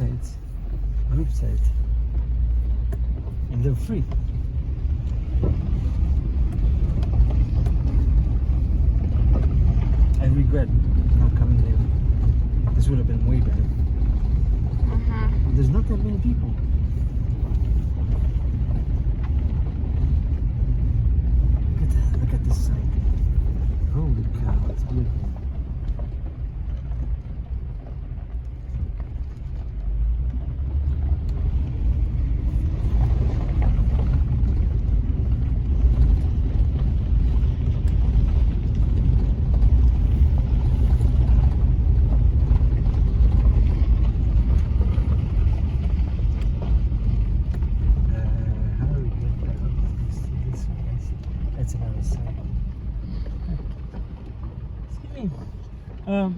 sites, group sites, and they're free. I regret not coming here. This would have been way better. There's not that many people. Look at that. Look at this site. Holy cow, it's beautiful. That's another side. Excuse me.